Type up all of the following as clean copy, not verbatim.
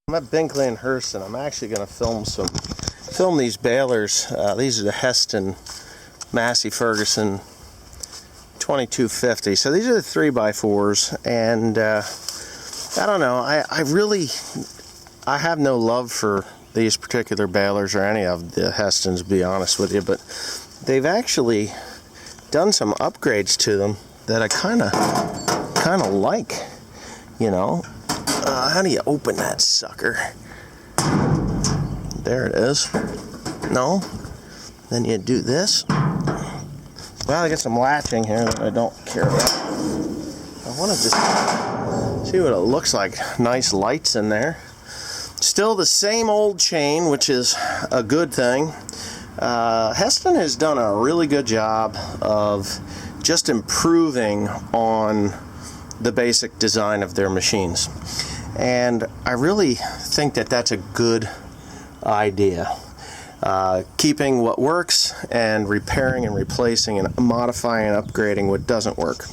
I'm at Binkley and Hurst, and I'm actually going to film these balers. These are the Heston Massey Ferguson 2250. So these are the 3x4s, and I don't know. I have no love for these particular balers or any of the Hestons, to be honest with you, but they've actually done some upgrades to them that I kind of like, you know. How do you open that sucker? There it is. No? Then you do this. Well, I got some latching here that I don't care about. I want to just see what it looks like. Nice lights in there. Still the same old chain, which is a good thing. Heston has done a really good job of just improving on the basic design of their machines. And I really think that that's a good idea. Keeping what works and repairing and replacing and modifying and upgrading what doesn't work.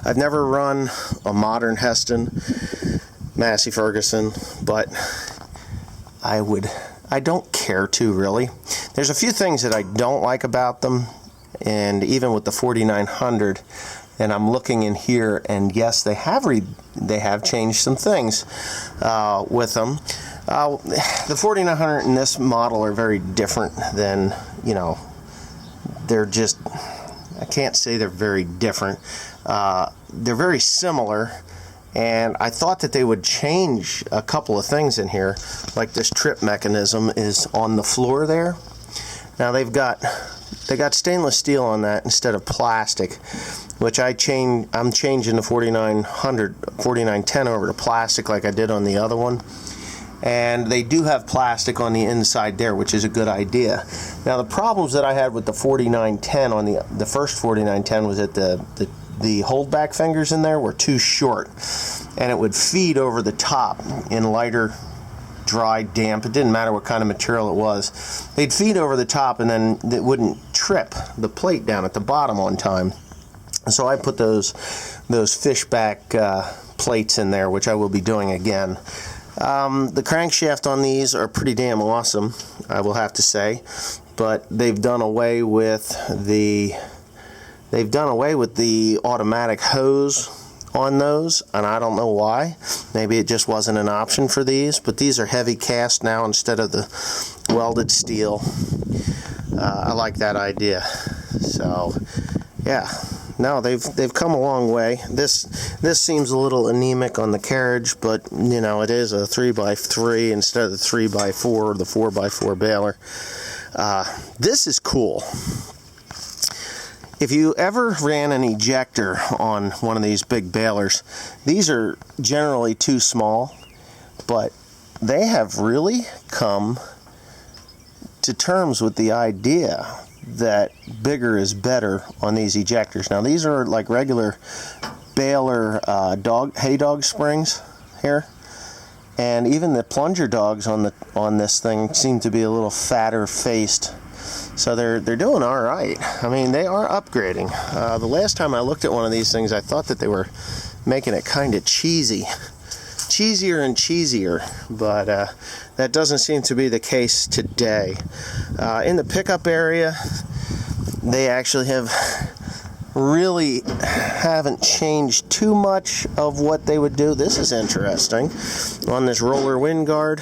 I've never run a modern Heston Massey Ferguson, but I don't care to, really. There's a few things that I don't like about them, and even with the 4900, and I'm looking in here, and yes, they have changed some things with them. The 4900 and this model are very different than, you know, they're just, I can't say they're very different. They're very similar, and I thought that they would change a couple of things in here, like this trip mechanism is on the floor there. Now they got stainless steel on that instead of plastic, which I'm changing the 4910 over to plastic like I did on the other one. And they do have plastic on the inside there, which is a good idea. Now the problems that I had with the 4910 on the first 4910 was that the holdback fingers in there were too short, and it would feed over the top in lighter, dry, damp. It didn't matter what kind of material it was. They'd feed over the top, and then it wouldn't trip the plate down at the bottom on time. So I put those fishback plates in there, which I will be doing again. The crankshaft on these are pretty damn awesome, I will have to say, but they've done away with the automatic hose on those, and I don't know why. Maybe it just wasn't an option for these, but these are heavy cast now instead of the welded steel. I like that idea. So yeah, no, they've come a long way. This seems a little anemic on the carriage, but you know, it is a 3x3 instead of the 3x4 or the 4x4 baler. This is cool. If you ever ran an ejector on one of these big balers, these are generally too small, but they have really come to terms with the idea that bigger is better on these ejectors. Now these are like regular baler hay dog springs here, and even the plunger dogs on this thing seem to be a little fatter faced. So they're doing all right. I mean, they are upgrading. The last time I looked at one of these things, I thought that they were making it kind of cheesier and cheesier, but that doesn't seem to be the case today. In the pickup area, they actually haven't changed too much of what they would do. This is interesting. On this roller wind guard,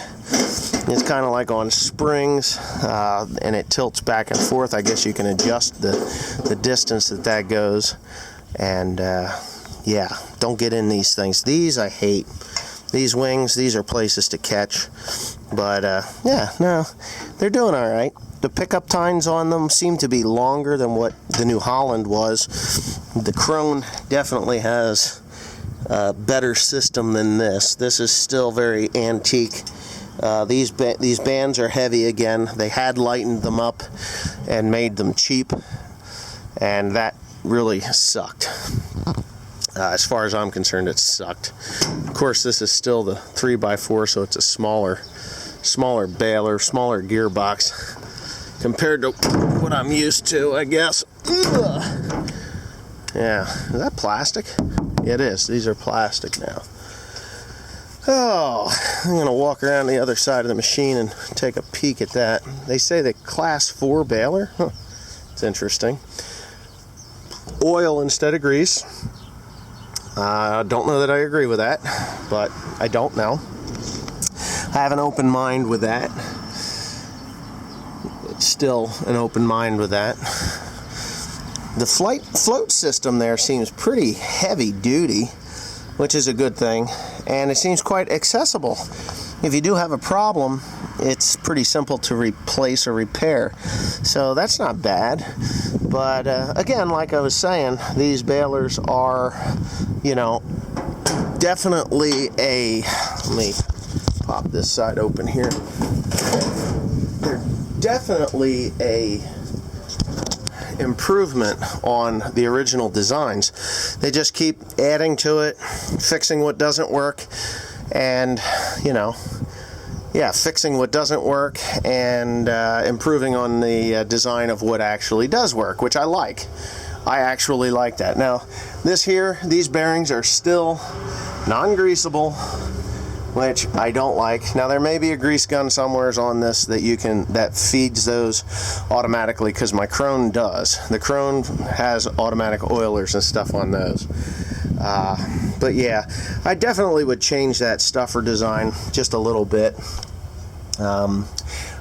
it's kind of like on springs, and it tilts back and forth. I guess you can adjust the distance that goes. And yeah, don't get in these things. These I hate. These wings, these are places to catch. But yeah, no, they're doing all right. The pickup tines on them seem to be longer than what the New Holland was. The Krone definitely has a better system than this. This is still very antique. These bands are heavy again. They had lightened them up and made them cheap, and that really sucked. As far as I'm concerned, it sucked. Of course, this is still the 3x4, so it's a smaller baler, smaller gearbox compared to what I'm used to, I guess. Ugh. Yeah, is that plastic? It is. These are plastic now. Oh, I'm going to walk around the other side of the machine and take a peek at that. They say the Class 4 baler. Huh. It's interesting. Oil instead of grease. I don't know that I agree with that, but I don't know. I have an open mind with that. Still an open mind with that. The float system there seems pretty heavy duty, which is a good thing, and it seems quite accessible. If you do have a problem, it's pretty simple to replace or repair, so that's not bad. But again, like I was saying, these balers are, you know, definitely a, let me pop this side open here. They're definitely a improvement on the original designs. They just keep adding to it, fixing what doesn't work, and, you know, yeah, fixing what doesn't work and improving on the design of what actually does work, which I like. I actually like that. Now, these bearings are still non-greasable, which I don't like. Now, there may be a grease gun somewhere on this that feeds those automatically, because my Krone does. The Krone has automatic oilers and stuff on those. But yeah, I definitely would change that stuffer design just a little bit.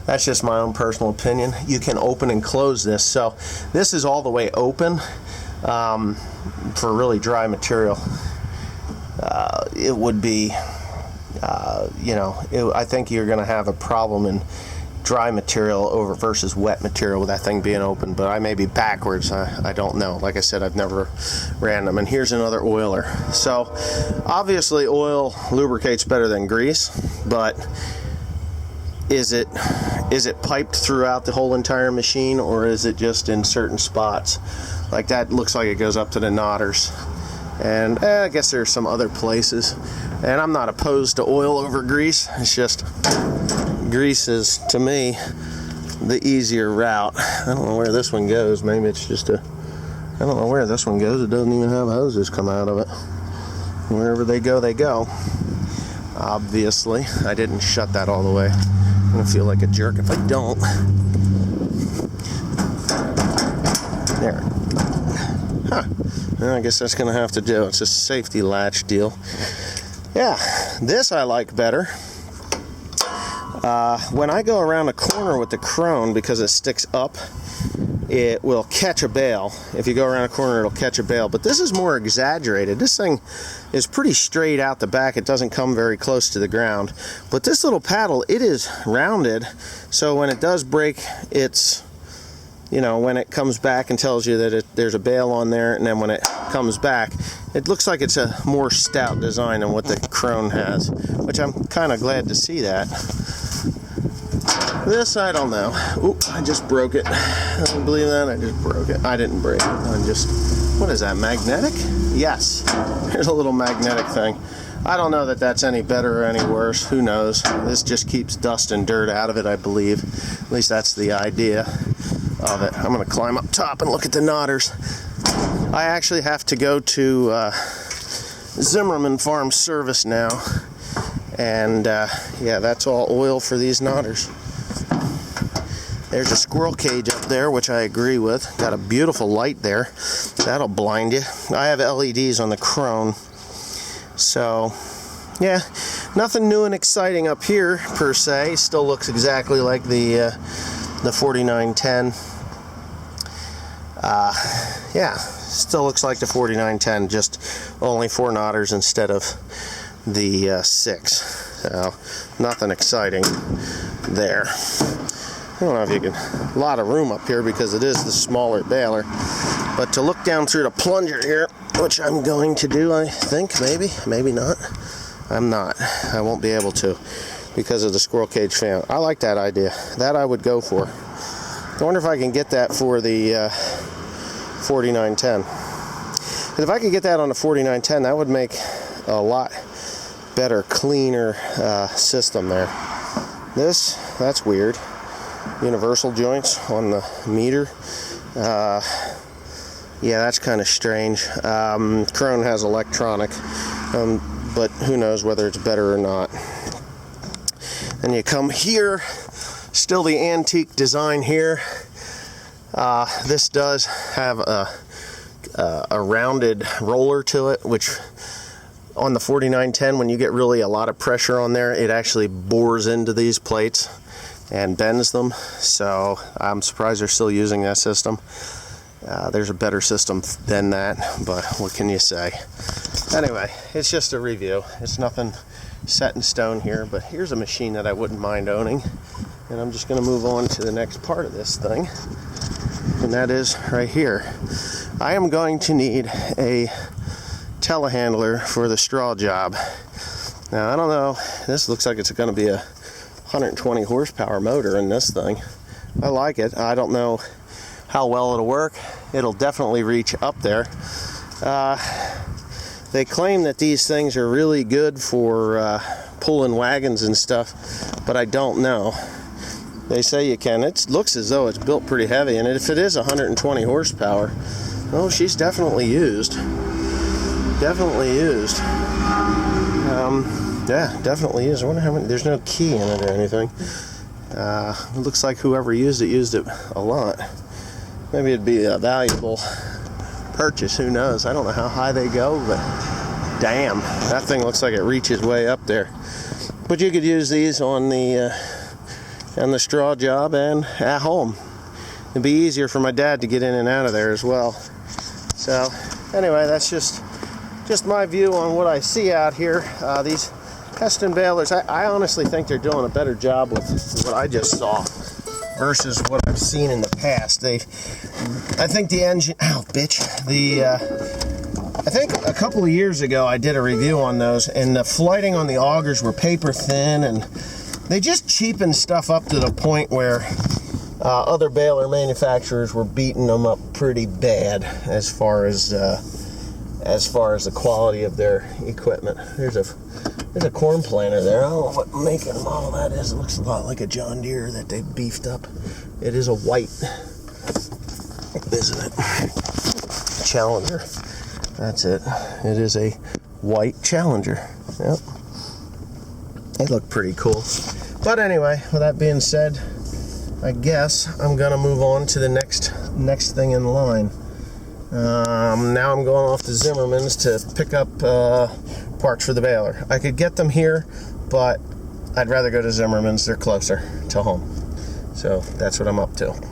That's just my own personal opinion. You can open and close this, so this is all the way open for really dry material. It would be, I think you're going to have a problem in dry material versus wet material with that thing being open, but I may be backwards. I don't know. Like I said, I've never ran them. And here's another oiler. So obviously oil lubricates better than grease, but is it piped throughout the whole entire machine, or is it just in certain spots? Like that looks like it goes up to the knotters, and I guess there's some other places. And I'm not opposed to oil over grease. It's just grease is, to me, the easier route. I don't know where this one goes. Maybe it's just I don't know where this one goes. It doesn't even have hoses come out of it. Wherever they go, they go. Obviously, I didn't shut that all the way. I'm gonna feel like a jerk if I don't. There. Huh. Well, I guess that's gonna have to do. It's a safety latch deal. Yeah, this I like better. When I go around a corner with the Krone, because it sticks up, it will catch a bale. If you go around a corner, it'll catch a bale. But this is more exaggerated. This thing is pretty straight out the back. It doesn't come very close to the ground. But this little paddle, it is rounded, so when it does break, it's, you know, when it comes back and tells you that there's a bale on there, and then when it comes back, it looks like it's a more stout design than what the Krone has, which I'm kind of glad to see that. This, I don't know. Oop, I just broke it. I don't believe that. I just broke it. I didn't break it. What is that, magnetic? Yes. There's a little magnetic thing. I don't know that that's any better or any worse. Who knows? This just keeps dust and dirt out of it, I believe. At least that's the idea of it. I'm going to climb up top and look at the knotters. I actually have to go to Zimmerman Farm Service now. And yeah, that's all oil for these knotters. There's a squirrel cage up there, which I agree with. Got a beautiful light there. That'll blind you. I have LEDs on the Krone. So, yeah, nothing new and exciting up here, per se. Still looks exactly like the 4910. Yeah, still looks like the 4910, just only 4 knotters instead of the 6. So, nothing exciting there. I don't know if you can, a lot of room up here because it is the smaller baler, but to look down through the plunger here, which I'm going to do, I think, maybe not. I'm not. I won't be able to because of the squirrel cage fan. I like that idea. That I would go for. I wonder if I can get that for the 4910. Because if I could get that on the 4910, that would make a lot better, cleaner system there. That's weird. Universal joints on the meter. Yeah, that's kind of strange. Krone has electronic. but who knows whether it's better or not. And you come here, still the antique design here. This does have a rounded roller to it, which on the 4910, when you get really a lot of pressure on there, it actually bores into these plates and bends them. So I'm surprised they're still using that system. There's a better system than that, but what can you say? Anyway, it's just a review. It's nothing set in stone here, but here's a machine that I wouldn't mind owning. And I'm just going to move on to the next part of this thing, and that is right here. I am going to need a telehandler for the straw job. Now, I don't know, this looks like it's going to be a 120 horsepower motor in this thing. I like it. I don't know how well it'll work. It'll definitely reach up there. They claim that these things are really good for pulling wagons and stuff, but I don't know. They say you can. It looks as though it's built pretty heavy, and if it is 120 horsepower, oh, she's definitely used. Definitely used. Yeah, definitely used. I wonder how many. There's no key in it or anything. It looks like whoever used it a lot. Maybe it'd be a valuable purchase. Who knows? I don't know how high they go, but damn, that thing looks like it reaches way up there. But you could use these on the straw job and at home. It'd be easier for my dad to get in and out of there as well. So anyway, that's just my view on what I see out here. These Hesston balers, I honestly think they're doing a better job with what I just saw versus what I've seen in the past. I think the engine, I think a couple of years ago I did a review on those, and the flighting on the augers were paper thin, and they just cheapened stuff up to the point where other baler manufacturers were beating them up pretty bad as far as the quality of their equipment. There's a corn planter there. I don't know what make and model that is. It looks a lot like a John Deere that they beefed up. It is a white, isn't it? Challenger. That's it. It is a white Challenger. Yep. They look pretty cool. But anyway, with that being said, I guess I'm gonna move on to the next thing in line. Now I'm going off to Zimmerman's to pick up parts for the baler. I could get them here, but I'd rather go to Zimmerman's. They're closer to home. So that's what I'm up to.